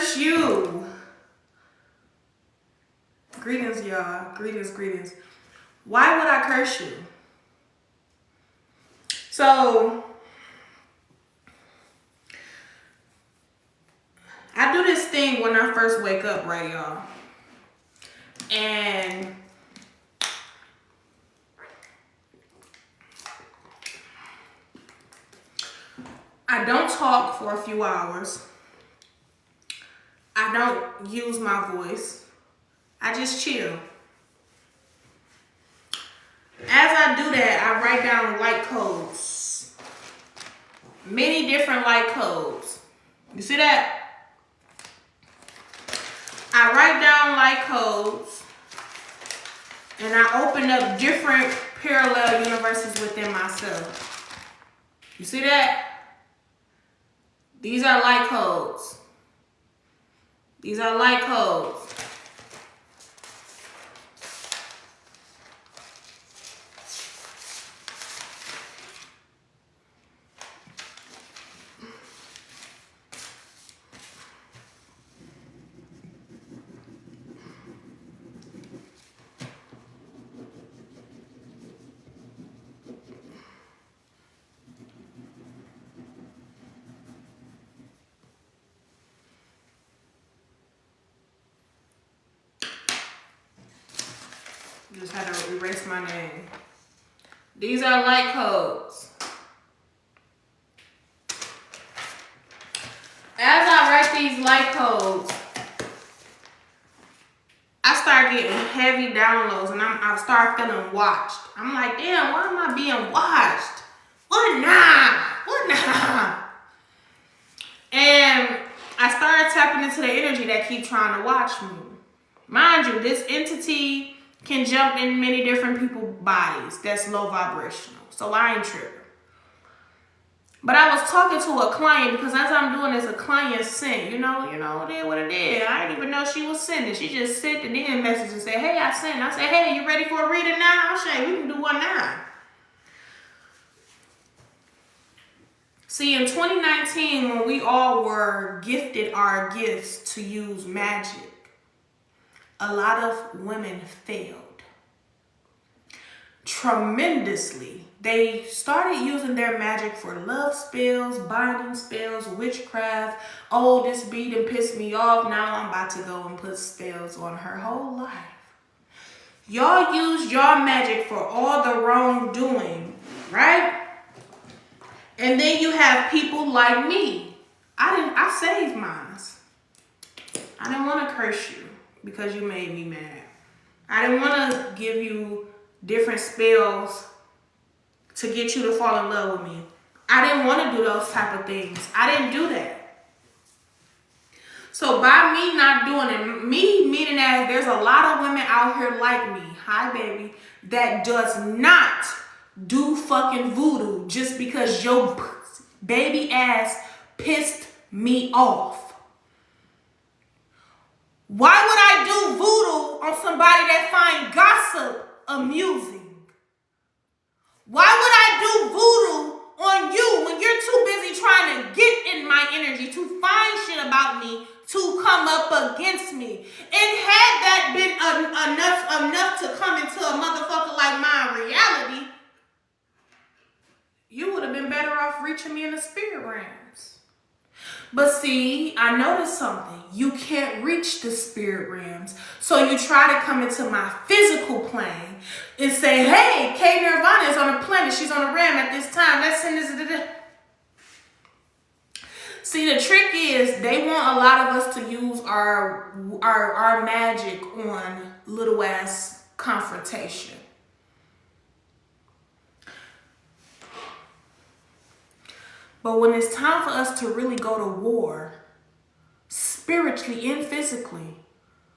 curse you? Greetings, y'all. Greetings. Why would I curse you? So, I do this thing when I first wake up, right, y'all? And I don't talk for a few hours. I don't use my voice. I just chill. As I do that, I write down light codes. Many different light codes. You see that? I write down light codes and I open up different parallel universes within myself. You see that? These are light codes. These are light codes. Just had to erase my name. These are light codes. As I write these light codes, I start getting heavy downloads and I start feeling watched. I'm like, damn, why am I being watched? What nah? And I started tapping into the energy that keep trying to watch me. Mind you, this entity can jump in many different people's bodies that's low vibrational. So I ain't tripping. But I was talking to a client because as I'm doing this, a client sent, you know, it is what it is. I didn't even know she was sending. She just sent the DM message and said, hey, I sent. I said, hey, you ready for a reading now? I'll show you. We can do one now. See, in 2019, when we all were gifted our gifts to use magic, a lot of women failed tremendously. They started using their magic for love spells, binding spells, witchcraft. Oh, this beat and pissed me off. Now I'm about to go and put spells on her whole life. Y'all used your magic for all the wrongdoing, right? And then you have people like me. I saved mine. I didn't want to curse you because you made me mad. I didn't want to give you different spells to get you to fall in love with me. I didn't want to do those type of things. I didn't do that. So by me not doing it, me meaning that there's a lot of women out here like me, hi baby, that does not do fucking voodoo just because your baby ass pissed me off. Why would I do voodoo on somebody that find gossip amusing? Why would I do voodoo on you when you're too busy trying to get in my energy to find shit about me to come up against me? And had that been enough to come into a motherfucker like my reality, you would have been better off reaching me in the spirit realms. But see, I noticed something. You can't reach the spirit realms. So you try to come into my physical plane and say, hey, K Nirvana is on a planet. She's on a ram at this time. Let's send this. See, the trick is they want a lot of us to use our magic on little ass confrontation. But when it's time for us to really go to war, spiritually and physically,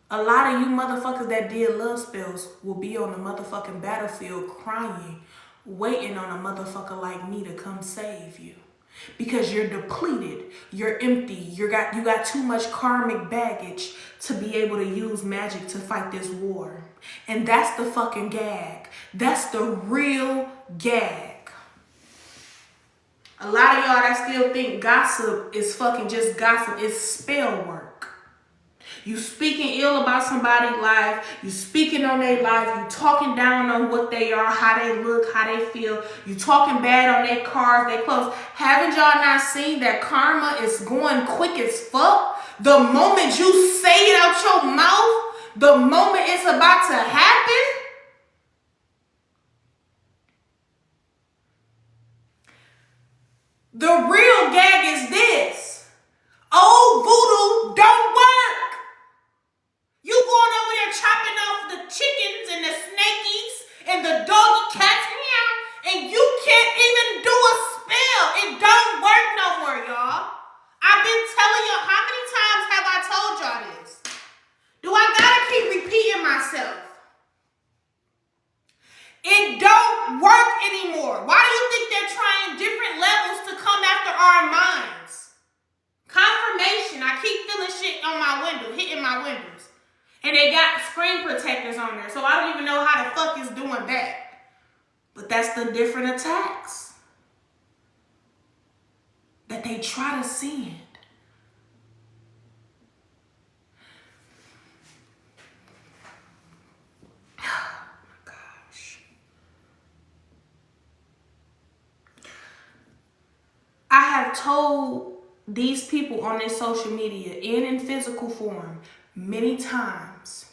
a lot of you motherfuckers that did love spells will be on the motherfucking battlefield crying, waiting on a motherfucker like me to come save you. Because you're depleted, you're empty, you got too much karmic baggage to be able to use magic to fight this war. And that's the fucking gag. That's the real gag. A lot of y'all that still think gossip is fucking just gossip is spell work. You speaking ill about somebody's life. You speaking on their life. You talking down on what they are, how they look, how they feel. You talking bad on their cars, their clothes. Haven't y'all not seen that karma is going quick as fuck? The moment you say it out your mouth, the moment it's about to happen, the real gag is this. Old voodoo don't work. You going over there chopping off the chickens and the snakies and the doggy cats, meow, and you can't even do a spell. It don't work no more, y'all. I've been telling y'all, how many times have I told y'all this? Do I gotta keep repeating myself? It don't work anymore. Why do you think they're trying different levels to come after our minds? Confirmation. I keep feeling shit on my window, hitting my windows. And they got screen protectors on there, so I don't even know how the fuck it's doing that. But that's the different attacks that they try to send. I have told these people on their social media and in physical form many times,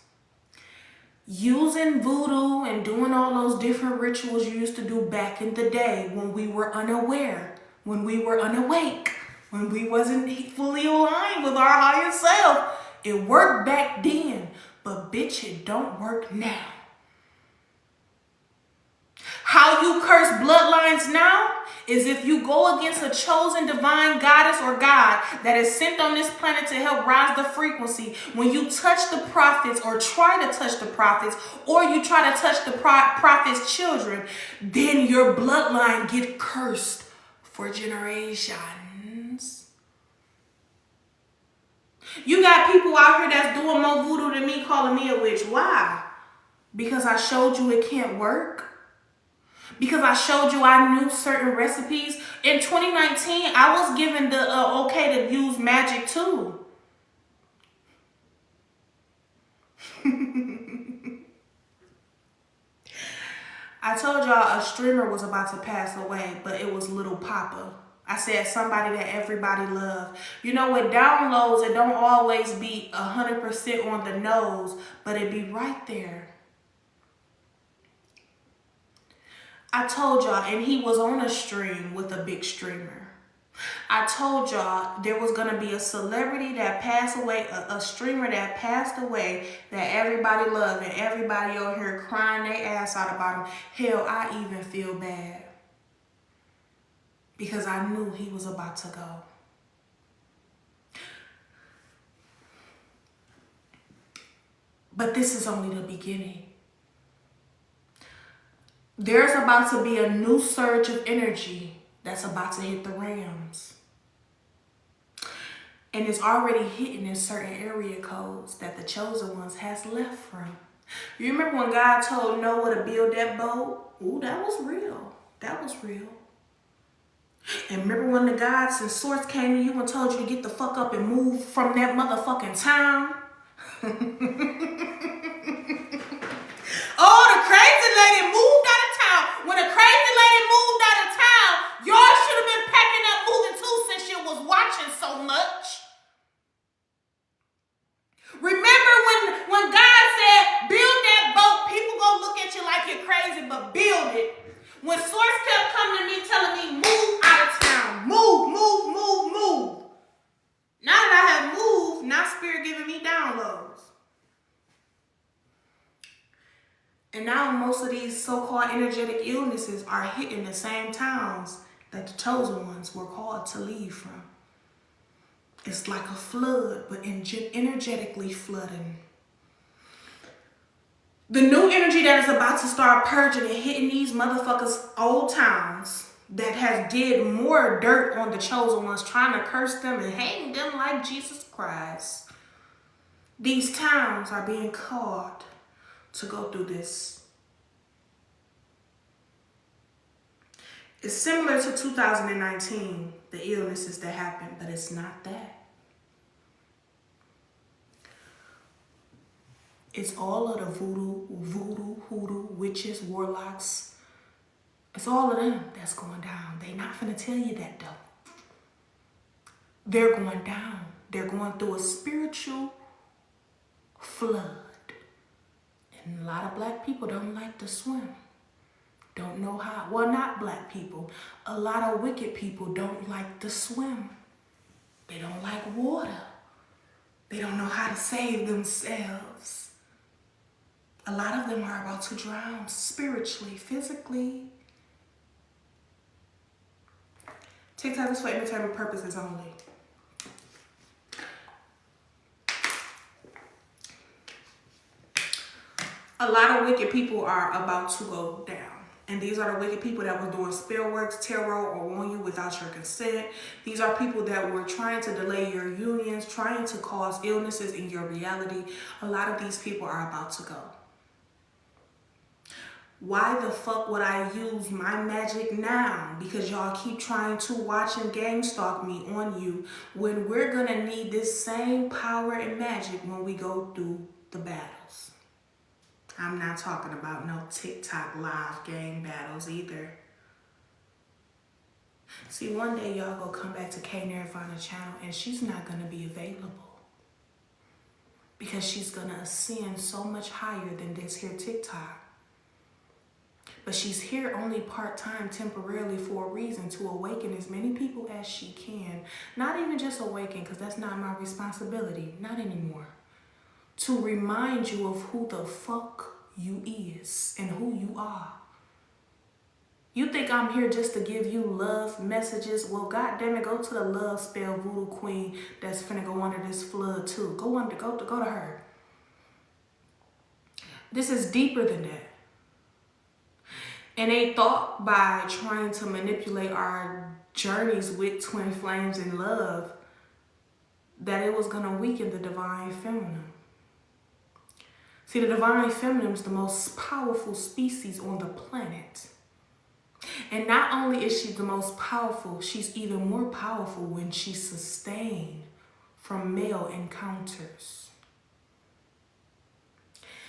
using voodoo and doing all those different rituals you used to do back in the day when we were unaware, when we were unawake, when we wasn't fully aligned with our higher self. It worked back then, but bitch, it don't work now. How you curse bloodlines now is if you go against a chosen divine goddess or god that is sent on this planet to help rise the frequency. When you touch the prophets or try to touch the prophets, or you try to touch the prophets' children, then your bloodline get cursed for generations. You got people out here that's doing more voodoo than me, calling me a witch. Why? Because I showed you it can't work. Because I showed you I knew certain recipes. In 2019, I was given the okay to use magic too. I told y'all a streamer was about to pass away, but it was Little Papa. I said somebody that everybody loved. You know, with downloads, it don't always be 100% on the nose, but it be right there. I told y'all, and he was on a stream with a big streamer. I told y'all there was going to be a celebrity that passed away, a streamer that passed away that everybody loved, and everybody over here crying their ass out about him. Hell, I even feel bad because I knew he was about to go. But this is only the beginning. There's about to be a new surge of energy that's about to hit the Rams. And it's already hitting in certain area codes that the chosen ones has left from. You remember when God told Noah to build that boat? Ooh, that was real. That was real. And remember when the gods and source came to you and told you to get the fuck up and move from that motherfucking town? Oh, the crazy lady moved out of town. When the crazy lady moved out of town, y'all should have been packing up moving too since you was watching so much. Remember when God said, build that boat, people gonna look at you like you're crazy, but build it. When Source kept coming to me, telling me, move out of town. Move, move, move, move. Now that I have moved, now Spirit giving me downloads. And now most of these so-called energetic illnesses are hitting the same towns that the chosen ones were called to leave from. It's like a flood, but energetically flooding. The new energy that is about to start purging and hitting these motherfuckers' old towns that has did more dirt on the chosen ones, trying to curse them and hang them like Jesus Christ. These towns are being called to go through this. It's similar to 2019, the illnesses that happened, but it's not that. It's all of the voodoo, hoodoo, witches, warlocks. It's all of them that's going down. They not finna tell you that though. They're going down. They're going through a spiritual flood. And a lot of black people don't like to swim. Don't know how. Well, not black people. A lot of wicked people don't like to swim. They don't like water. They don't know how to save themselves. A lot of them are about to drown spiritually, physically. TikTok is for entertainment purposes only. A lot of wicked people are about to go down. And these are the wicked people that were doing spell works, tarot, or warn you without your consent. These are people that were trying to delay your unions, trying to cause illnesses in your reality. A lot of these people are about to go. Why the fuck would I use my magic now? Because y'all keep trying to watch and game stalk me on you when we're gonna need this same power and magic when we go through the battles. I'm not talking about no TikTok live game battles either. See, one day y'all gonna come back to K Nirvana channel and she's not gonna be available. Because she's gonna ascend so much higher than this here TikTok. But she's here only part-time temporarily for a reason, to awaken as many people as she can. Not even just awaken, because that's not my responsibility. Not anymore. To remind you of who the fuck you is and who you are. You think I'm here just to give you love messages? Well, goddamn it, go to the love spell voodoo queen that's finna go under this flood too. Go to her. This is deeper than that. And they thought by trying to manipulate our journeys with twin flames in love that it was gonna weaken the divine feminine. See, the divine feminine is the most powerful species on the planet. And not only is she the most powerful, she's even more powerful when she's sustained from male encounters.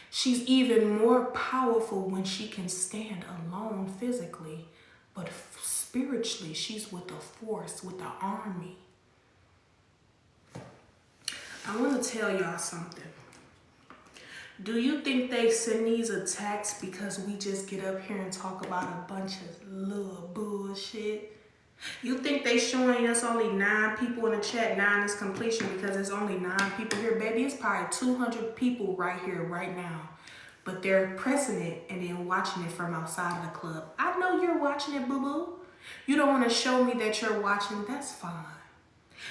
She's even more powerful when she can stand alone physically, but spiritually, she's with the force, with the army. I want to tell y'all something. Do you think they send these attacks because we just get up here and talk about a bunch of little bullshit? You think they showing us only 9 people in the chat? 9 is completion because there's only 9 people here. Baby, it's probably 200 people right here, right now. But they're pressing it and then watching it from outside of the club. I know you're watching it, boo-boo. You don't want to show me that you're watching. That's fine.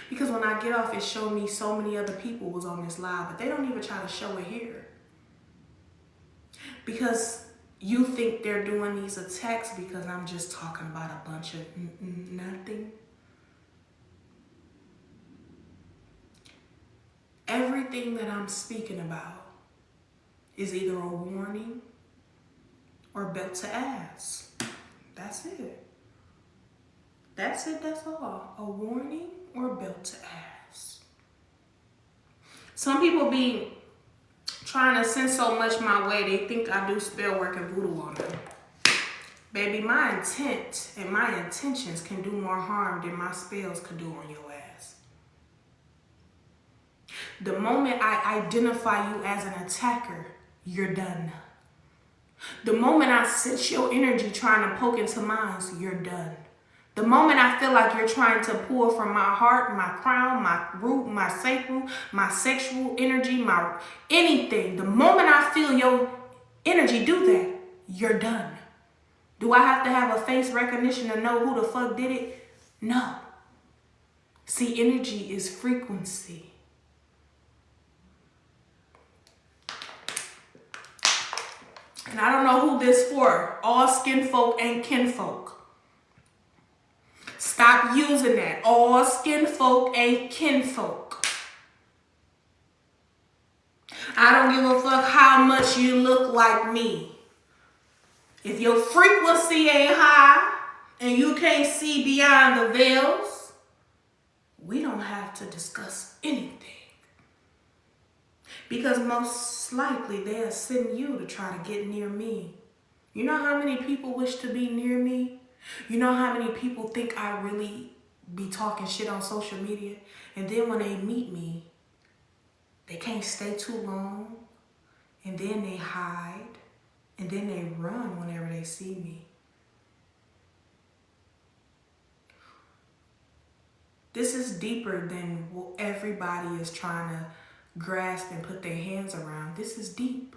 Because when I get off, it showed me so many other people was on this live. But they don't even try to show it here. Because you think they're doing these attacks because I'm just talking about a bunch of nothing. Everything that I'm speaking about is either a warning or belt to ass. That's it. That's it, that's all. A warning or belt to ass. Some people be trying to send so much my way, they think I do spell work and voodoo on them. Baby, my intent and my intentions can do more harm than my spells could do on your ass. The moment I identify you as an attacker, you're done. The moment I sense your energy trying to poke into mine, you're done. The moment I feel like you're trying to pull from my heart, my crown, my root, my sacral, my sexual energy, my anything, the moment I feel your energy do that, you're done. Do I have to have a face recognition to know who the fuck did it? No. See, energy is frequency. And I don't know who this for. All skin folk ain't kinfolk. Stop using that. All skin folk ain't kinfolk. I don't give a fuck how much you look like me. If your frequency ain't high and you can't see beyond the veils, we don't have to discuss anything. Because most it's likely they'll send you to try to get near me. You know how many people wish to be near me? You know how many people think I really be talking shit on social media? And then when they meet me, they can't stay too long. And then they hide. And then they run whenever they see me. This is deeper than what everybody is trying to grasp and put their hands around. This is deep.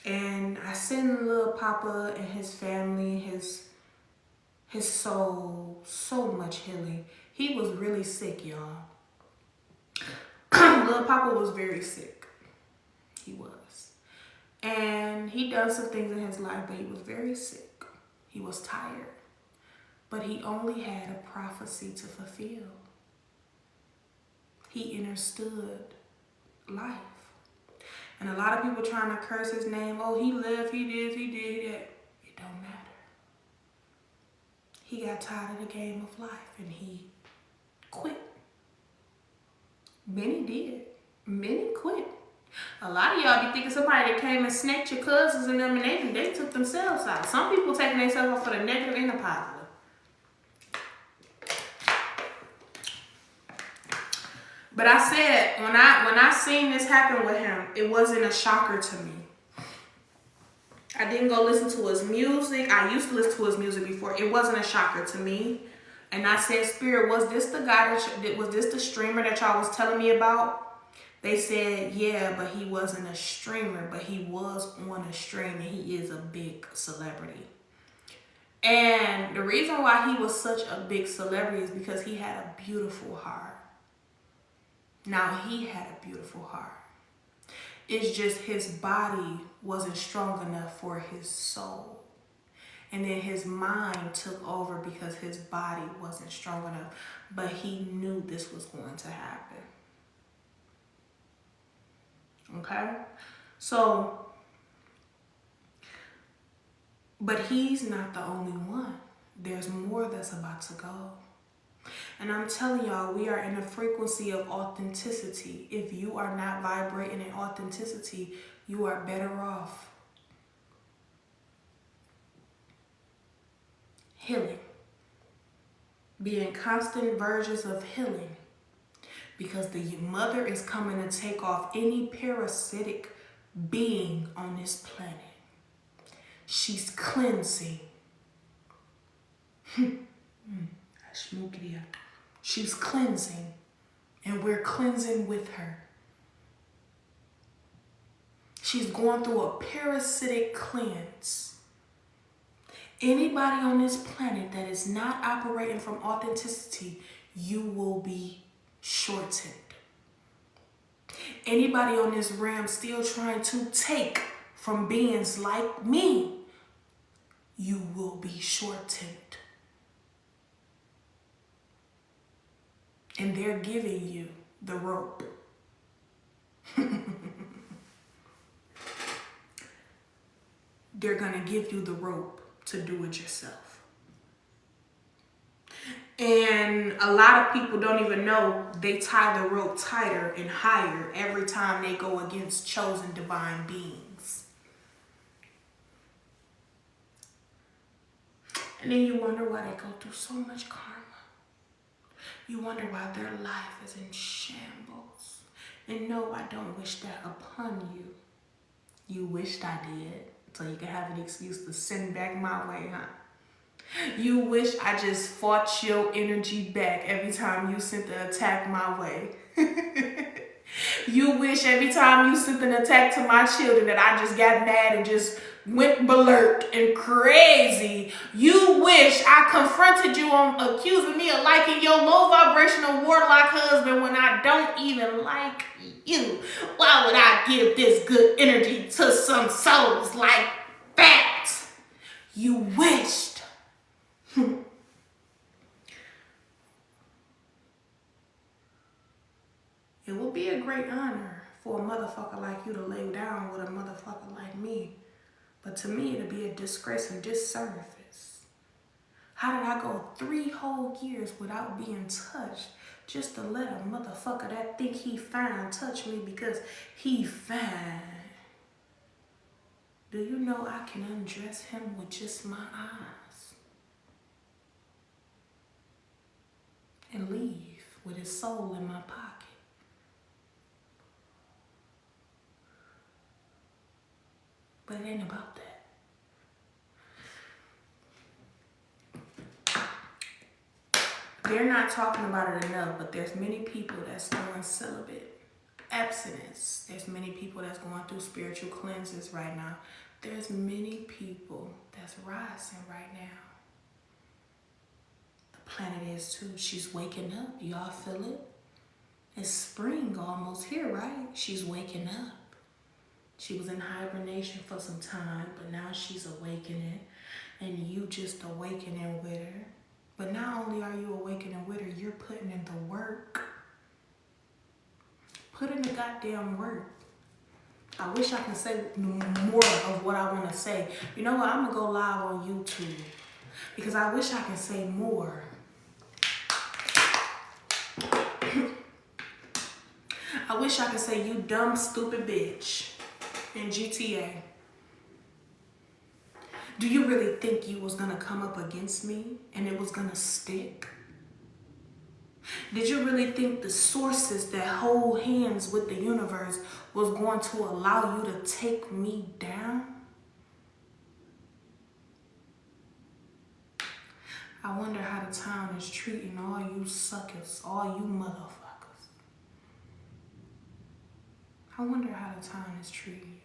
And I send little Papa and his family, his soul, so much healing. He was really sick, y'all. Little Papa was very sick. He was. And he done some things in his life, but he was very sick. He was tired. But he only had a prophecy to fulfill. He understood life. And a lot of people trying to curse his name. Oh, he left, he did that. It don't matter. He got tired of the game of life and he quit. Many did. Many quit. A lot of y'all be thinking somebody that came and snatched your cousins and them and they took themselves out. Some people taking themselves out for the negative and the positive. But I said, when I seen this happen with him, it wasn't a shocker to me. I didn't go listen to his music. I used to listen to his music before. It wasn't a shocker to me. And I said, Spirit, was this the guy was this the streamer that y'all was telling me about? They said, yeah, but he wasn't a streamer, but he was on a stream and he is a big celebrity. And the reason why he was such a big celebrity is because he had a beautiful heart. Now, he had a beautiful heart. It's just his body wasn't strong enough for his soul. And then his mind took over because his body wasn't strong enough. But he knew this was going to happen. Okay? So, but he's not the only one. There's more that's about to go. And I'm telling y'all, we are in a frequency of authenticity. If you are not vibrating in authenticity, you are better off healing. Be in constant versions of healing. Because the mother is coming to take off any parasitic being on this planet. She's cleansing. She's cleansing, and we're cleansing with her. She's going through a parasitic cleanse. Anybody on this planet that is not operating from authenticity, you will be shortened. Anybody on this realm still trying to take from beings like me, you will be shortened. And they're giving you the rope. They're going to give you the rope to do it yourself. And a lot of people don't even know they tie the rope tighter and higher every time they go against chosen divine beings. And then you wonder why they go through so much karma. You wonder why their life is in shambles. And no, I don't wish that upon you. You wished I did, so you can have an excuse to send back my way, huh? You wish I just fought your energy back every time you sent the attack my way. You wish every time you sent an attack to my children that I just got mad and just went balert and crazy. You wish I confronted you on accusing me of liking your low vibrational warlock husband when I don't even like you. Why would I give this good energy to some souls like that? You wished. It would be a great honor for a motherfucker like you to lay down with a motherfucker like me. But to me, it'd be a disgrace and disservice. How did I go 3 whole years without being touched just to let a motherfucker that think he fine touch me because he fine. Do you know I can undress him with just my eyes and leave with his soul in my pocket? But it ain't about that. They're not talking about it enough, but there's many people that's going celibate, abstinence. There's many people that's going through spiritual cleanses right now. There's many people that's rising right now. The planet is too. She's waking up. Y'all feel it? It's spring almost here, right? She's waking up. She was in hibernation for some time, but now she's awakening, and you just awakening with her. But not only are you awakening with her, you're putting in the work. Put in the goddamn work. I wish I could say more of what I want to say. You know what? I'm going to go live on YouTube because I wish I could say more. I wish I could say, you dumb, stupid bitch in GTA. Do you really think you was gonna come up against me and it was gonna stick? Did you really think the sources that hold hands with the universe was going to allow you to take me down? I wonder how the town is treating all you suckers, all you motherfuckers. I wonder how the town is treating you.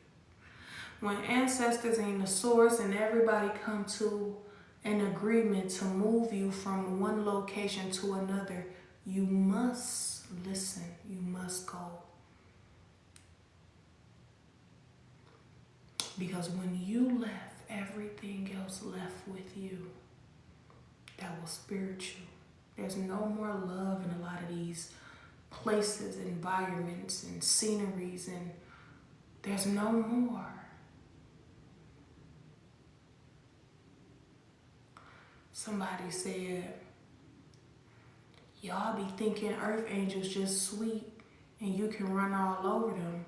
When ancestors ain't the source and everybody come to an agreement to move you from one location to another, you must listen. You must go. Because when you left, everything else left with you. That was spiritual. There's no more love in a lot of these places, environments, and sceneries, and there's no more. Somebody said, y'all be thinking earth angels just sweet and you can run all over them.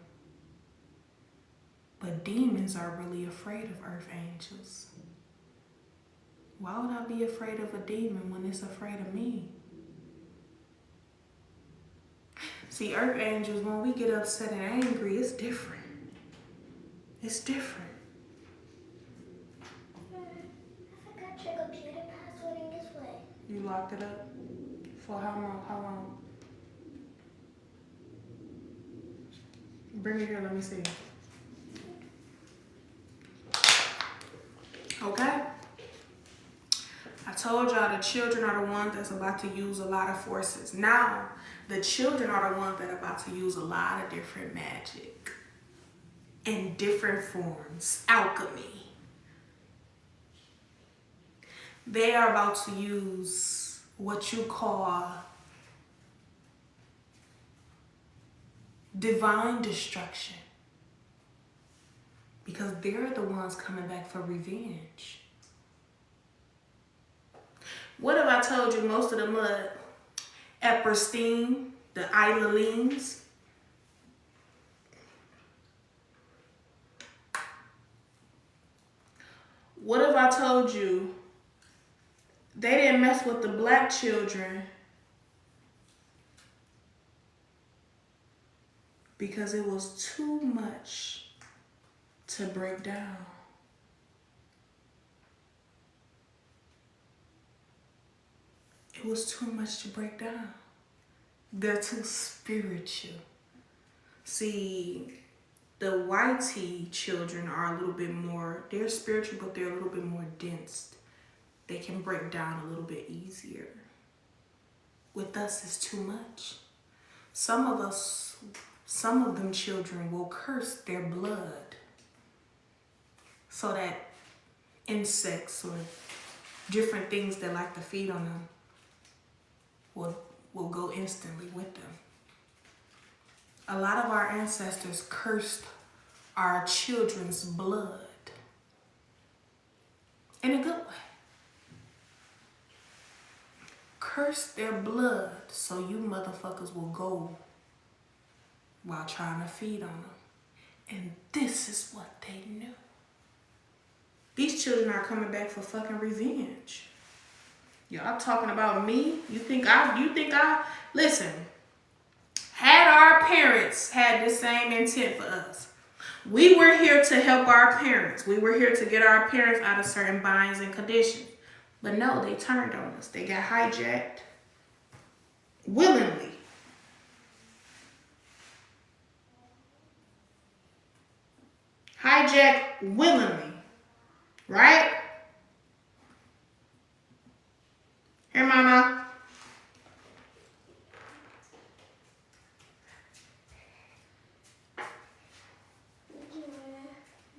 But demons are really afraid of earth angels. Why would I be afraid of a demon when it's afraid of me? See, earth angels, when we get upset and angry, it's different. It's different. You locked it up? For how long? How long? Bring it here, let me see. Okay? I told y'all the children are the ones that's about to use a lot of forces. Now, the children are the ones that are about to use a lot of different magic in different forms. Alchemy. They are about to use what you call divine destruction. Because they're the ones coming back for revenge. What have I told you? Most of the mud, Epperstein, the Ilalines. What have I told you? They didn't mess with the black children because it was too much to break down. It was too much to break down. They're too spiritual. See, the YT children are a little bit more, they're spiritual, but they're a little bit more dense. They can break down a little bit easier. With us, it's too much. Some of them children will curse their blood so that insects or different things that like to feed on them will go instantly with them. A lot of our ancestors cursed our children's blood in a good way. curse their blood so you motherfuckers will go while trying to feed on them. And this is what they knew. These children are coming back for fucking revenge. Y'all talking about me? You think I, listen, had our parents had the same intent for us, we were here to help our parents. We were here to get our parents out of certain binds and conditions. But no, they turned on us. They got hijacked willingly. Hijacked willingly. Right? Here, mama.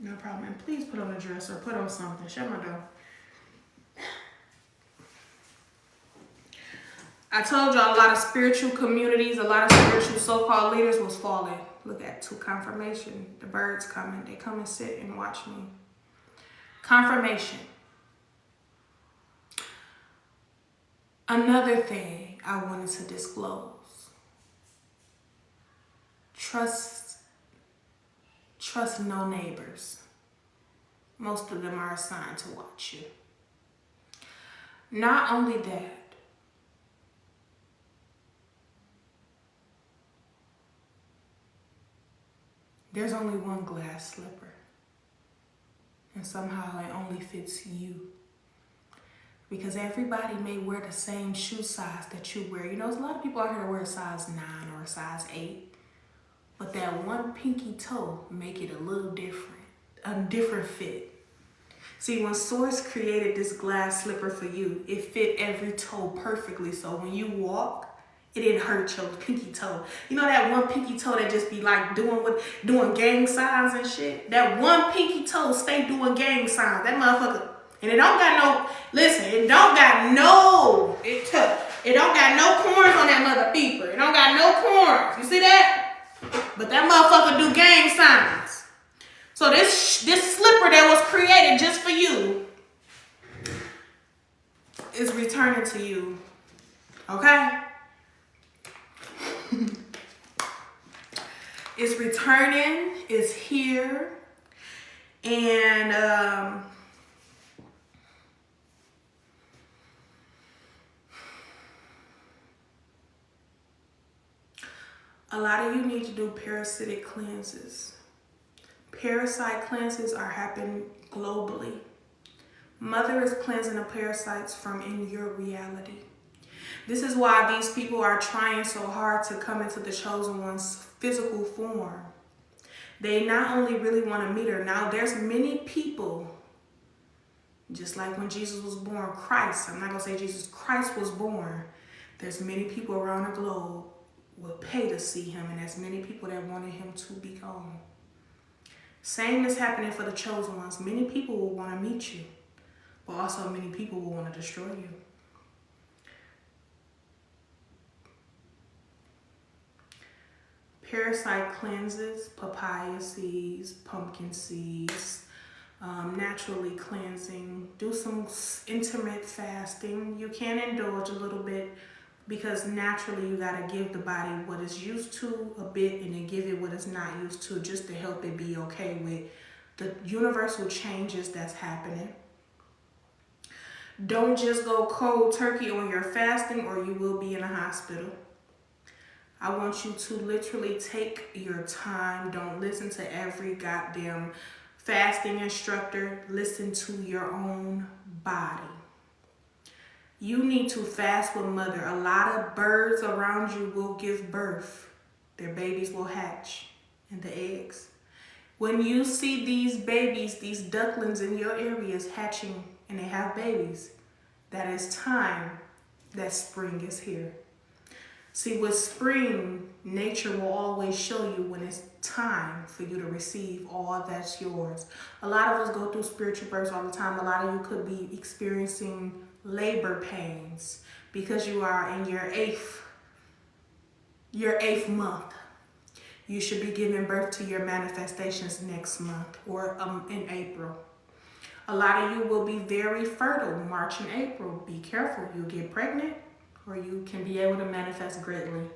No problem. And please put on a dress or put on something. Shut my door. I told y'all a lot of spiritual communities, a lot of spiritual so-called leaders was falling. Look at to confirmation. The birds coming. They come and sit and watch me. Confirmation. Another thing I wanted to disclose. Trust no neighbors. Most of them are assigned to watch you. Not only that, there's only one glass slipper. And somehow it only fits you. Because everybody may wear the same shoe size that you wear. You know, there's a lot of people out here that wear a size 9 or a size 8. But that one pinky toe make it a little different. A different fit. See, when Source created this glass slipper for you, it fit every toe perfectly. So when you walk, it didn't hurt your pinky toe. You know that one pinky toe that just be like doing gang signs and shit? That one pinky toe stay doing gang signs. That motherfucker. And it don't got no, listen, it don't got no corns on that mother beeper. It don't got no corns. You see that? But that motherfucker do gang signs. So this slipper that was created just for you is returning to you. Okay? It's returning, it's here, and a lot of you need to do parasitic cleanses. Parasite cleanses are happening globally. Mother is cleansing the parasites from in your reality. This is why these people are trying so hard to come into the chosen one's physical form. They not only really want to meet her. Now, there's many people, just like when Jesus was born, Christ. I'm not going to say Jesus Christ was born. There's many people around the globe will pay to see him, and there's many people that wanted him to be gone. Same is happening for the chosen ones. Many people will want to meet you, but also many people will want to destroy you. Parasite cleanses, papaya seeds, pumpkin seeds, naturally cleansing. Do some intermittent fasting. You can indulge a little bit because naturally you gotta give the body what it's used to a bit and then give it what it's not used to just to help it be okay with the universal changes that's happening. Don't just go cold turkey on your fasting or you will be in a hospital. I want you to literally take your time. Don't listen to every goddamn fasting instructor. Listen to your own body. You need to fast with mother. A lot of birds around you will give birth. Their babies will hatch in the eggs. When you see these babies, these ducklings in your areas hatching and they have babies, that is time that spring is here. See, with spring, nature will always show you when it's time for you to receive all that's yours. A lot of us go through spiritual births all the time. A lot of you could be experiencing labor pains because you are in your eighth month. You should be giving birth to your manifestations next month or in April. A lot of you will be very fertile March and April. Be careful, you'll get pregnant or you can be able to manifest greatly.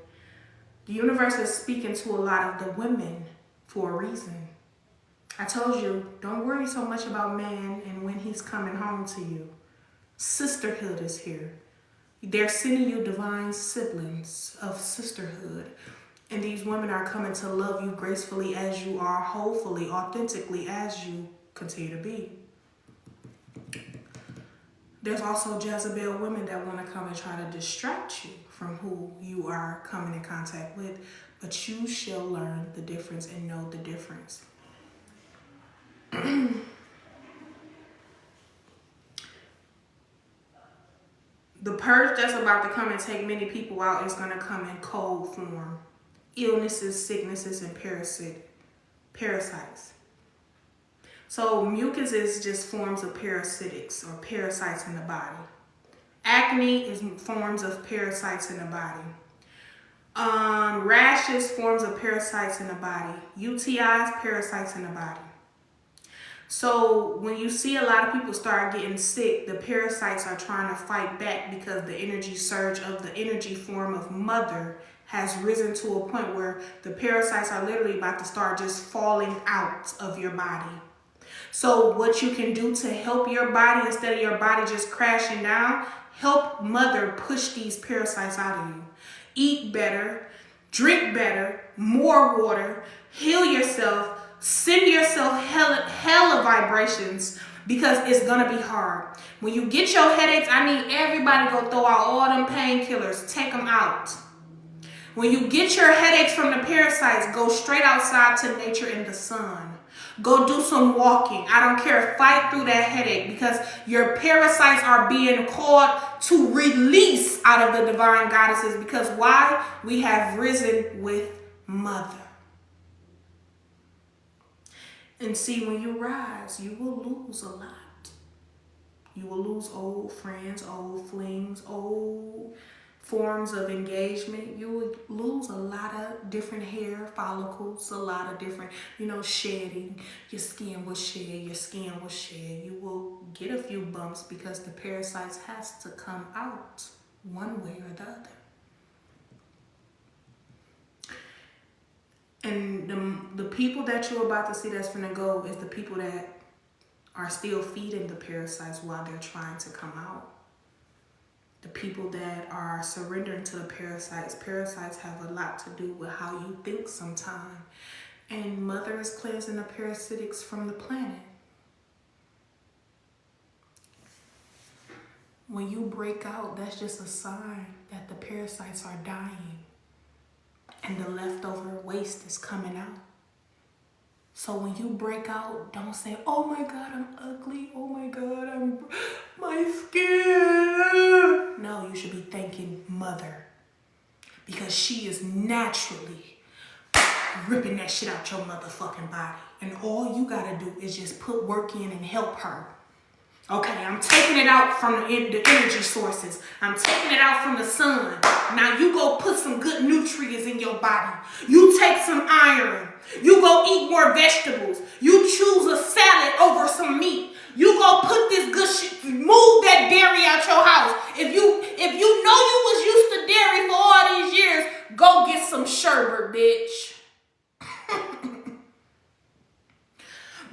The universe is speaking to a lot of the women for a reason. I told you, don't worry so much about man and when he's coming home to you. Sisterhood is here. They're sending you divine siblings of sisterhood. And these women are coming to love you gracefully as you are, hopefully, authentically as you continue to be. There's also Jezebel women that want to come and try to distract you from who you are coming in contact with. But you shall learn the difference and know the difference. The purge that's about to come and take many people out is going to come in cold form. Illnesses, sicknesses, and parasites. So mucus is just forms of parasitics or parasites in the body. Acne is forms of parasites in the body. Rashes, forms of parasites in the body. UTIs, parasites in the body. So when you see a lot of people start getting sick, the parasites are trying to fight back because the energy surge of the energy form of mother has risen to a point where the parasites are literally about to start just falling out of your body. So what you can do to help your body, instead of your body just crashing down, help mother push these parasites out of you. Eat better, drink better, more water, heal yourself, send yourself hella vibrations, because it's gonna be hard. When you get your headaches, I need everybody to go throw out all them painkillers, take them out. When you get your headaches from the parasites, go straight outside to nature in the sun. Go do some walking. I don't care. Fight through that headache, because your parasites are being called to release out of the divine goddesses. Because why? We have risen with mother. And see, when you rise, you will lose a lot. You will lose old friends, old flings, old forms of engagement. You will lose a lot of different hair follicles, a lot of different, shedding. Your skin will shed, You will get a few bumps because the parasites has to come out one way or the other. And the people that you're about to see that's going to go is the people that are still feeding the parasites while they're trying to come out. The people that are surrendering to the parasites. Parasites have a lot to do with how you think sometimes. And mother is cleansing the parasitics from the planet. When you break out, that's just a sign that the parasites are dying. And the leftover waste is coming out. So when you break out, don't say, oh my God, I'm ugly. Oh my God, my skin. No, you should be thanking mother, because she is naturally ripping that shit out your motherfucking body. And all you gotta do is just put work in and help her. Okay, I'm taking it out from the energy sources. I'm taking it out from the sun. Now you go put some good nutrients in your body. You take some iron. You go eat more vegetables. You choose a salad over some meat. You go put this good shit, move that dairy out your house. If you know you was used to dairy for all these years, go get some sherbet, bitch.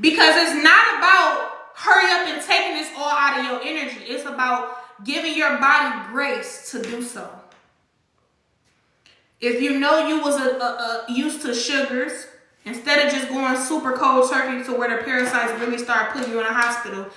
Because it's not about hurry up and taking this all out of your energy. It's about giving your body grace to do so. If you know you was used to sugars, instead of just going super cold turkey to where the parasites really start putting you in a hospital,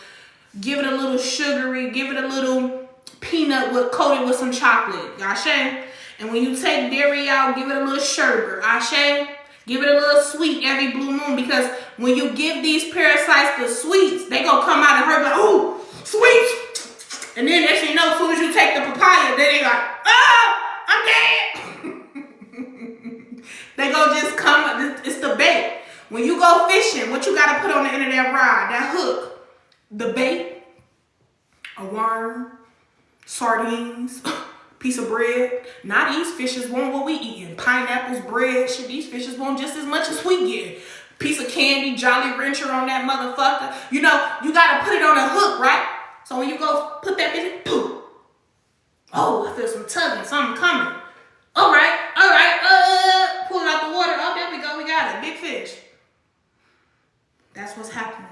give it a little sugary, give it a little peanut coated with some chocolate. Ashe? And when you take dairy out, give it a little sherbet. Ashe? Give it a little sweet every blue moon, because when you give these parasites the sweets, they gonna come out and hurt like, ooh, sweet. And then next thing you know, as soon as you take the papaya, then they like, oh, I'm dead. They gonna just come, it's the bait. When you go fishing, what you gotta put on the end of that rod, that hook? The bait, a worm, sardines, piece of bread. Now these fishes want what we eating. Pineapples, bread, shit. These fishes want just as much as we get. Piece of candy, Jolly Rancher on that motherfucker. You gotta put it on a hook, right? So when you go put that bitch, poof. Oh, I feel some tugging, something coming. All right, pull it out the water. Oh, there we go, we got it, big fish. That's what's happening.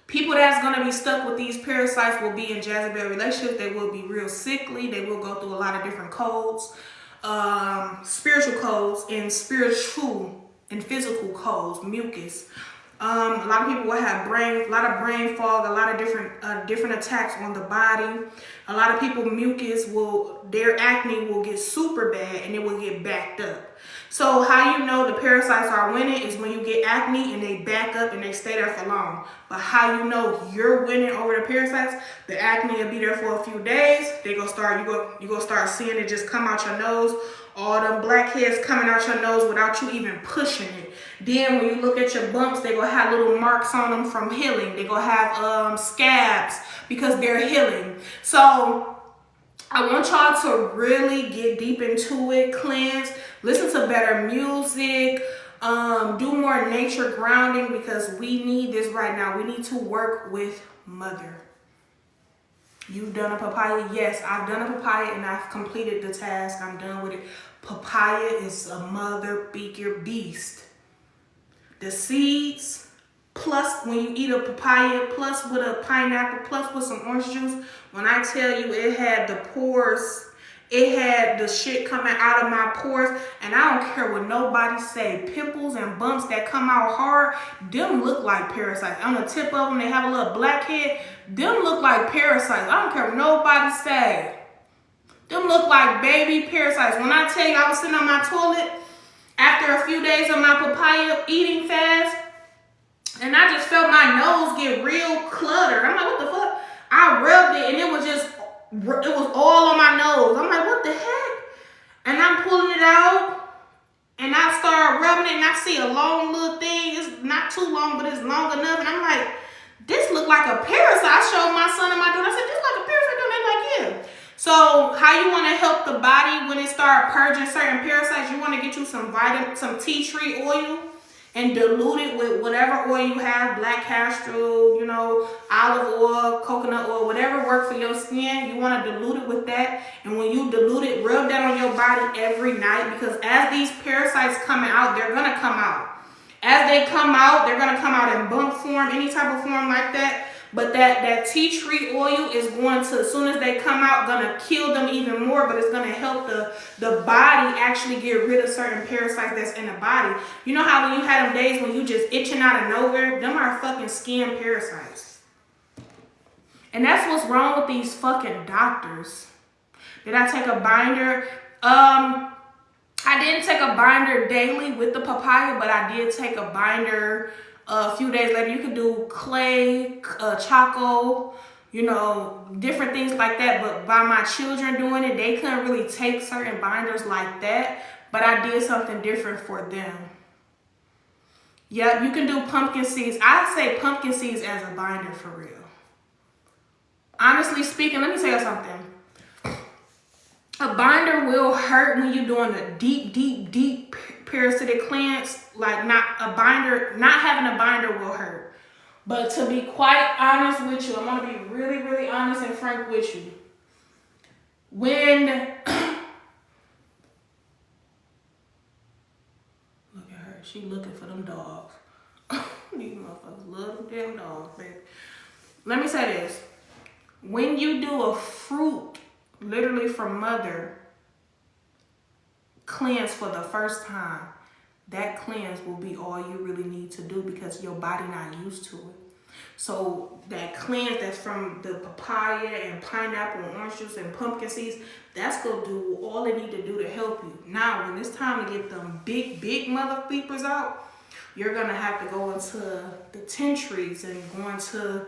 People that's gonna be stuck with these parasites will be in Jezebel relationships. They will be real sickly. They will go through a lot of different codes, spiritual codes and spiritual and physical codes, mucus. A lot of people will have a lot of brain fog, a lot of different attacks on the body. A lot of people their acne will get super bad and it will get backed up. So how you know the parasites are winning is when you get acne and they back up and they stay there for long. But how you know you're winning over the parasites, the acne will be there for a few days. You gonna start seeing it just come out your nose. All them blackheads coming out your nose without you even pushing it. Then when you look at your bumps, they gonna have little marks on them from healing. They gonna have scabs because they're healing. So I want y'all to really get deep into it, cleanse, listen to better music, do more nature grounding because we need this right now. We need to work with mother. You've done a papaya? Yes, I've done a papaya and I've completed the task. I'm done with it. Papaya is a mother figure beast. The seeds, plus when you eat a papaya, plus with a pineapple, plus with some orange juice, when I tell you it had the pores, it had the shit coming out of my pores, and I don't care what nobody say, pimples and bumps that come out hard, them look like parasites. On the tip of them, they have a little blackhead, them look like parasites. I don't care what nobody say. Them look like baby parasites. When I tell you I was sitting on my toilet after a few days of my papaya eating fast, and I just felt my nose get real cluttered. I'm like, what the fuck? I rubbed it and it was all on my nose. I'm like, what the heck? And I'm pulling it out and I start rubbing it and I see a long little thing. It's not too long, but it's long enough. And I'm like, this look like a parasite. I showed my son and my daughter. I said, this like a parasite. They're like, yeah. So how you want to help the body when it start purging certain parasites, you want to get you some tea tree oil and dilute it with whatever oil you have, black castor, olive oil, coconut oil, whatever works for your skin. You want to dilute it with that. And when you dilute it, rub that on your body every night because as these parasites coming out, they're going to come out. As they come out, they're going to come out in bump form, any type of form like that. But that tea tree oil is going to, as soon as they come out, going to kill them even more, but it's going to help the body actually get rid of certain parasites that's in the body. You know how when you had them days when you just itching out of nowhere? Them are fucking skin parasites. And that's what's wrong with these fucking doctors. Did I take a binder? I didn't take a binder daily with the papaya, but I did take a binder a few days later. You could do clay, choco, different things like that. But by my children doing it, they couldn't really take certain binders like that. But I did something different for them. Yep, you can do pumpkin seeds. I say pumpkin seeds as a binder for real. Honestly speaking, let me tell you something. A binder will hurt when you're doing a deep parasitic cleanse. Like not having a binder will hurt. But to be quite honest with you, I'm gonna be really, really honest and frank with you. When look at her, she looking for them dogs. These motherfuckers love them damn dogs, baby. Let me say this. When you do a fruit, literally from mother, cleanse for the first time, that cleanse will be all you really need to do because your body not used to it. So that cleanse that's from the papaya and pineapple and orange juice and pumpkin seeds, that's going to do all it need to do to help you. Now, when it's time to get them big mother flippers out, you're going to have to go into the tea trees and go into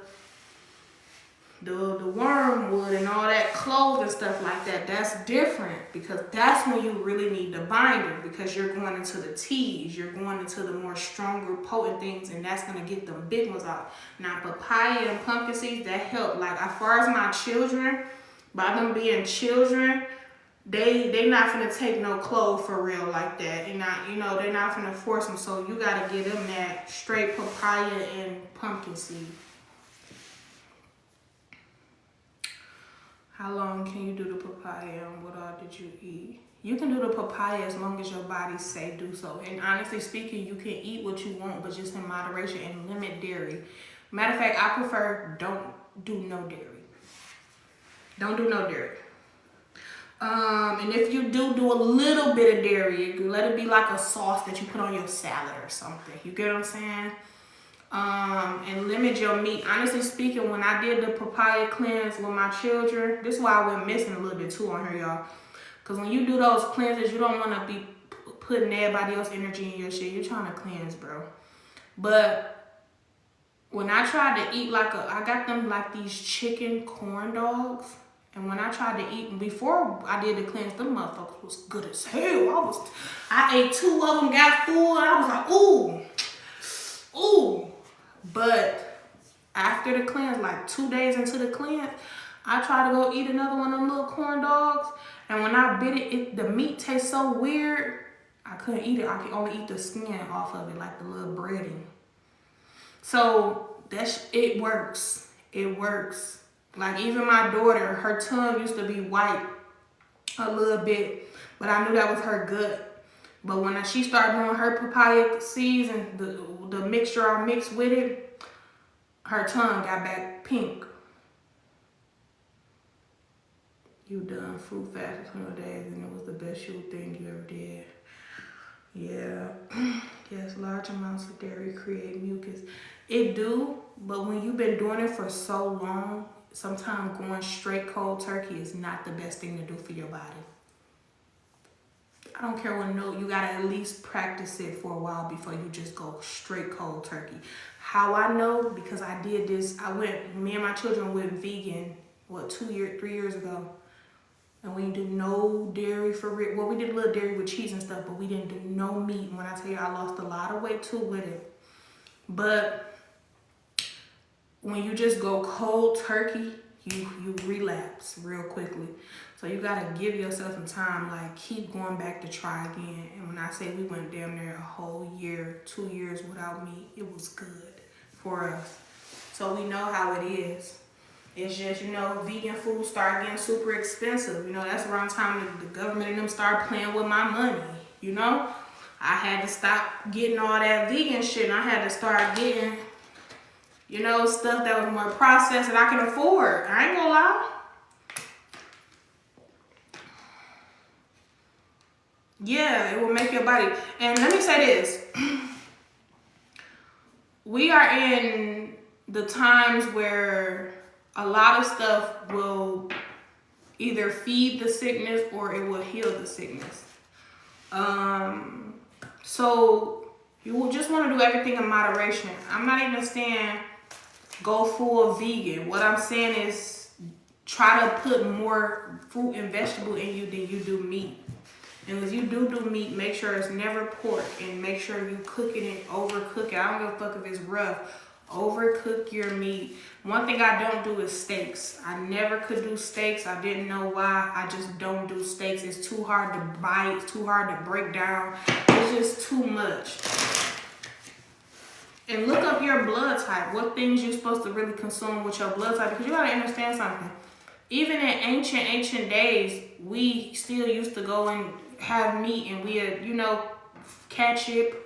the wormwood and all that clove and stuff like that. That's different because that's when you really need the binder because you're going into the teas, you're going into the more stronger, potent things, and that's going to get them big ones out. Now, papaya and pumpkin seeds, that help. Like, as far as my children, by them being children, they not finna take no clove for real like that. And they're not finna force them. So you got to give them that straight papaya and pumpkin seed. How long can you do the papaya and what all did you eat? You can do the papaya as long as your body say do so. And honestly speaking, you can eat what you want, but just in moderation and limit dairy. Matter of fact, I prefer don't do no dairy. Don't do no dairy. And if you do a little bit of dairy, let it be like a sauce that you put on your salad or something. You get what I'm saying? And limit your meat. Honestly speaking, when I did the papaya cleanse with my children, this is why I went missing a little bit too on here, y'all. Because when you do those cleanses, you don't want to be putting everybody else's energy in your shit. You're trying to cleanse, bro. But when I tried to eat I got them like these chicken corn dogs. And when I tried to eat, before I did the cleanse, them motherfuckers was good as hell. I ate 2 of them, got full, and I was like, ooh. But after the cleanse, like 2 days into the cleanse, I tried to go eat another one of them little corn dogs. And when I bit it, the meat tastes so weird, I couldn't eat it. I could only eat the skin off of it, like the little breading. So it works. It works. Like even my daughter, her tongue used to be white a little bit, but I knew that was her gut. But when she started doing her papaya seeds and the mixture I mixed with it, her tongue got back pink. You done fruit fast for 20 days and it was the best thing you ever did. Yeah. Yes, large amounts of dairy create mucus. It do, but when you've been doing it for so long, sometimes going straight cold turkey is not the best thing to do for your body. I don't care what note, you gotta at least practice it for a while before you just go straight cold turkey. How I know, because I did this, me and my children went vegan, 3 years ago. And we didn't do no dairy for real. Well, we did a little dairy with cheese and stuff, but we didn't do no meat. When I tell you I lost a lot of weight too with it. But when you just go cold turkey, you relapse real quickly. So you gotta give yourself some time, like keep going back to try again. And when I say we went damn near a whole year, 2 years without meat, it was good for us. So we know how it is. It's just, vegan food start getting super expensive. That's around time the government and them start playing with my money, I had to stop getting all that vegan shit and I had to start getting, stuff that was more processed that I can afford. I ain't gonna lie. Yeah, it will make your body. And let me say this. We are in the times where a lot of stuff will either feed the sickness or it will heal the sickness. So you will just want to do everything in moderation. I'm not even saying go full vegan. What I'm saying is try to put more fruit and vegetable in you than you do meat. And if you do meat, make sure it's never pork and make sure you cooking it, overcook it. I don't give a fuck if it's rough. Overcook your meat. One thing I don't do is steaks. I never could do steaks. I didn't know why. I just don't do steaks. It's too hard to bite. It's too hard to break down. It's just too much. And look up your blood type. What things you're supposed to really consume with your blood type. Because you gotta understand something. Even in ancient days, we still used to go and have meat and we'd, catch it,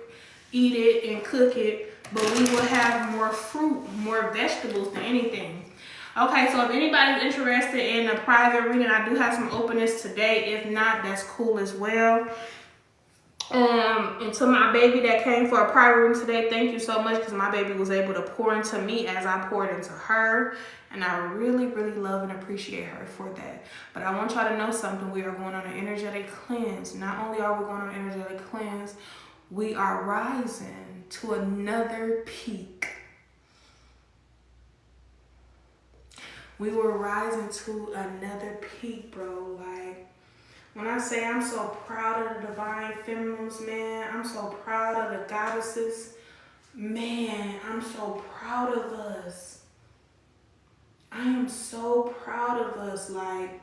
eat it, and cook it. But we will have more fruit, more vegetables than anything. Okay, so if anybody's interested in a private reading, I do have some openings today. If not, that's cool as well. And to my baby that came for a private reading today, thank you so much because my baby was able to pour into me as I poured into her. And I really, really love and appreciate her for that. But I want y'all to know something. We are going on an energetic cleanse. Not only are we going on an energetic cleanse, we are rising to another peak. We were rising to another peak, bro. Like, when I say I'm so proud of the divine feminines, man, I'm so proud of the goddesses. Man, I'm so proud of us. I am so proud of us. Like,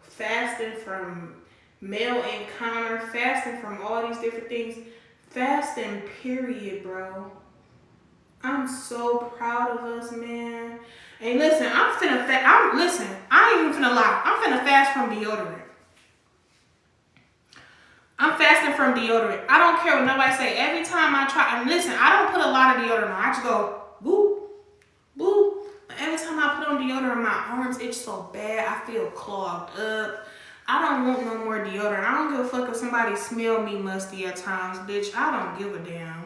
fasting from male encounter, fasting from all these different things. Fasting, period, bro. I'm so proud of us, man. Hey, listen, listen, I ain't even finna lie. I'm finna fast from deodorant. I'm fasting from deodorant. I don't care what nobody say. Every time I try, and listen, I don't put a lot of deodorant on. I just go, boop, boop. Every time I put on deodorant, my arms itch so bad. I feel clogged up. I don't want no more deodorant. I don't give a fuck if somebody smell me musty at times, bitch. I don't give a damn.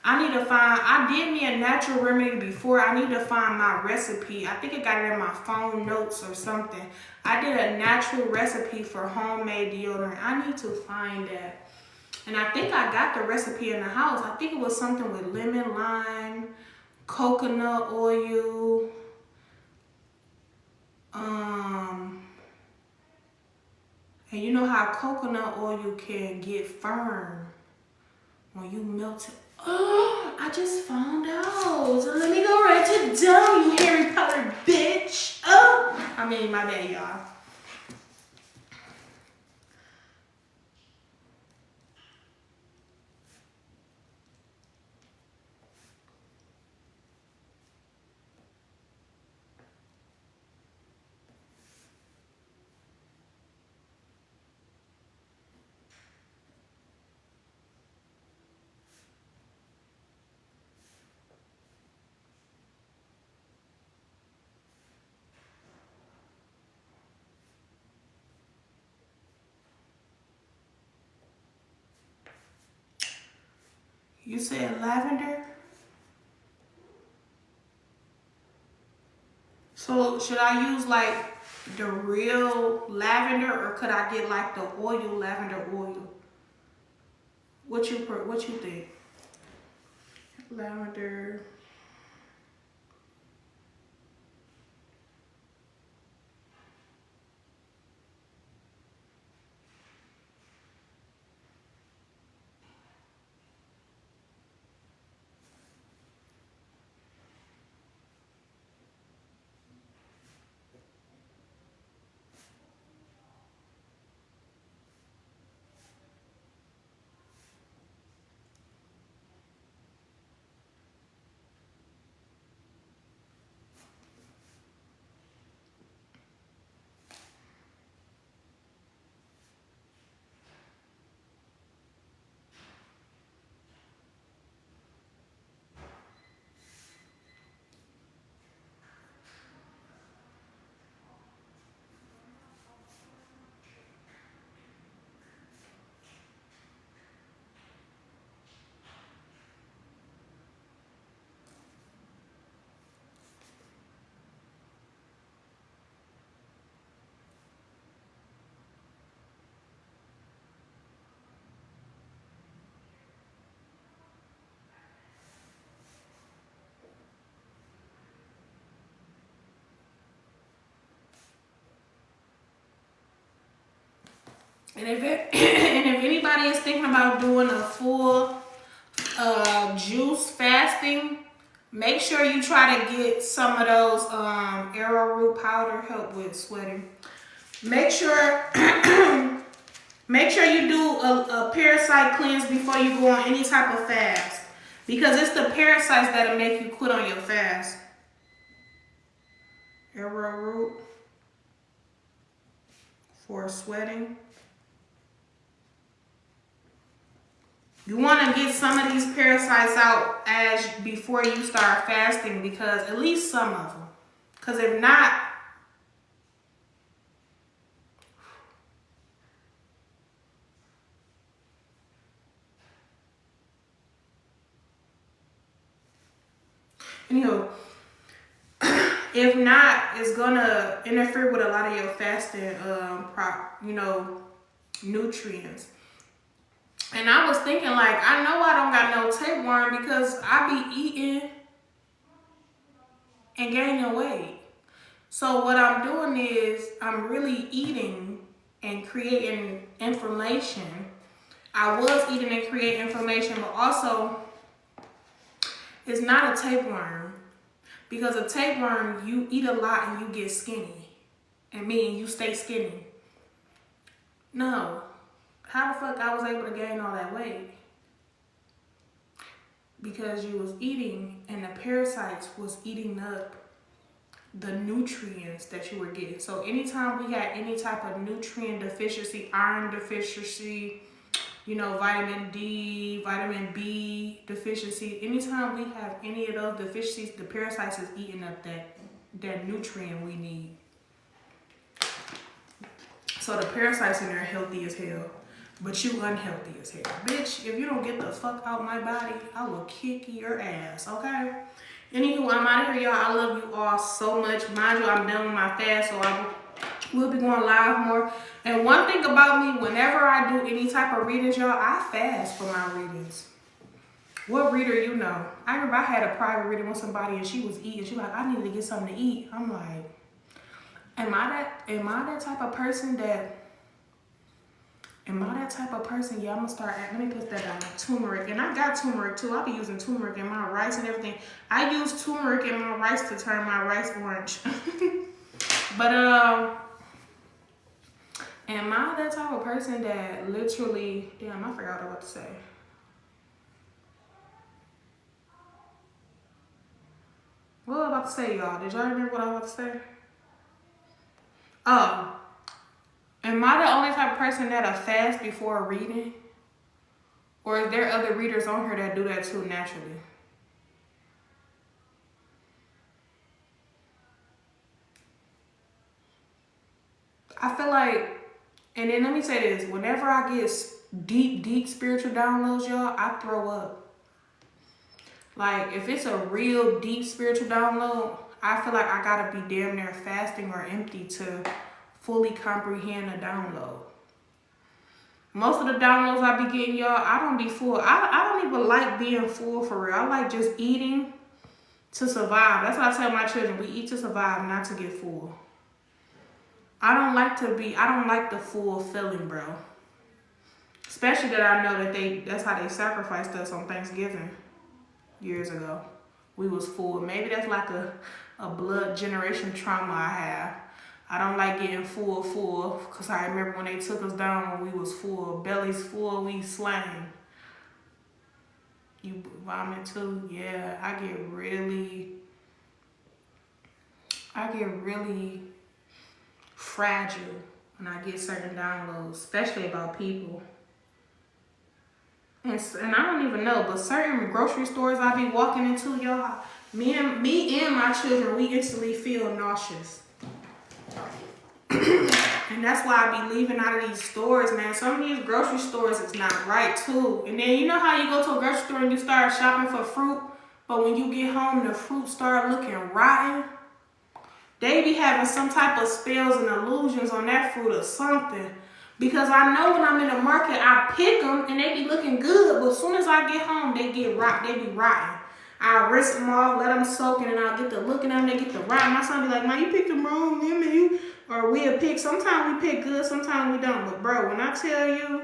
I did me a natural remedy before. I need to find my recipe. I think I got it in my phone notes or something. I did a natural recipe for homemade deodorant. I need to find that. And I think I got the recipe in the house. I think it was something with lemon, lime, coconut oil, and you know how coconut oil can get firm when you melt it. Oh, I just found out. So let me go write it down, you Harry Potter bitch. Oh, I mean, my bad, y'all. You said lavender? So should I use like the real lavender, or could I get like the oil lavender oil? What you think? Lavender. And if and if anybody is thinking about doing a full juice fasting, make sure you try to get some of those arrowroot powder, help with sweating. Make sure make sure you do a parasite cleanse before you go on any type of fast, because it's the parasites that'll make you quit on your fast. Arrowroot for sweating. You want to get some of these parasites out before you start fasting, because at least some of them. Because if not, if not, it's gonna interfere with a lot of your fasting, nutrients. And I was thinking, like, I know I don't got no tapeworm because I be eating and gaining weight. So what I'm doing is I'm really eating and creating inflammation. I was eating and creating inflammation, but also it's not a tapeworm, because a tapeworm, you eat a lot and you get skinny, and meaning you stay skinny. No. How the fuck I was able to gain all that weight? because you was eating and the parasites was eating up the nutrients that you were getting. So anytime we had any type of nutrient deficiency, iron deficiency, you know, vitamin D, vitamin B deficiency, anytime we have any of those deficiencies, the parasites is eating up that nutrient we need. So the parasites in there healthy as hell, but you unhealthy as hell. Bitch, if you don't get the fuck out my body, I will kick your ass, okay? Anywho, I'm out of here, y'all. I love you all so much. Mind you, I'm done with my fast, so I will be going live more. And one thing about me, whenever I do any type of readings, y'all, I fast for my readings. What reader you know? I remember I had a private reading with somebody and she was eating. She was like, I need to get something to eat. I'm like, am I that type of person that, yeah, I'm gonna start, let me put that down, turmeric. And I got turmeric too. I'll be using turmeric in my rice and everything. I use turmeric in my rice to turn my rice orange. But, am I that type of person that literally, damn, I forgot what I was about to say. What was I about to say, y'all? Did y'all remember what I was about to say? Oh. Am I the only type of person that'll fast before reading? Or is there other readers on here that do that too naturally? I feel like, and then let me say this, whenever I get deep spiritual downloads, y'all, I throw up. Like, if it's a real deep spiritual download, I feel like I gotta be damn near fasting or empty to fully comprehend a download. Most of the downloads I be getting, y'all, I don't be full. I don't even like being full for real. I like just eating to survive. That's what I tell my children. We eat to survive, not to get full. I don't like the full feeling, bro. Especially that I know that that's how they sacrificed us on Thanksgiving years ago. We was full. Maybe that's like a blood generation trauma I have. I don't like getting full, because I remember when they took us down when we was full. Bellies full, we slang. You vomit too? Yeah, I get really fragile when I get certain downloads, especially about people. And I don't even know, but certain grocery stores I be walking into, y'all, me and my children, we instantly feel nauseous. And that's why I be leaving out of these stores, man. Some of these grocery stores is not right too. And then you know how you go to a grocery store and you start shopping for fruit, but when you get home, the fruit start looking rotten. They be having some type of spells and illusions on that fruit or something. Because I know when I'm in the market, I pick them and they be looking good. But as soon as I get home, they get rotten. They be rotten. I rinse them off, let them soak, and then I'll get to looking at them. They get to rotten. My son be like, man, you picked them wrong, man. Or we'll pick. Sometimes we pick good, sometimes we don't. But bro, when I tell you,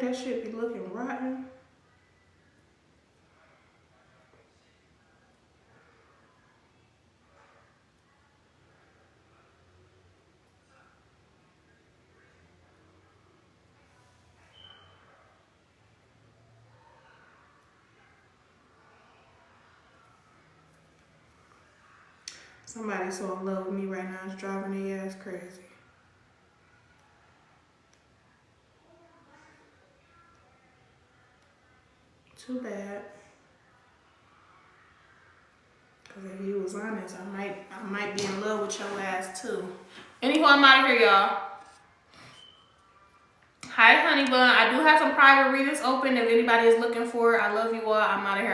that shit be looking rotten. Somebody so in love with me right now is driving their ass crazy. Too bad. Cause if you was honest, I might be in love with your ass too. Anywho, I'm out of here, y'all. Hi, honey bun. I do have some private readings open if anybody is looking for it. I love you all. I'm out of here.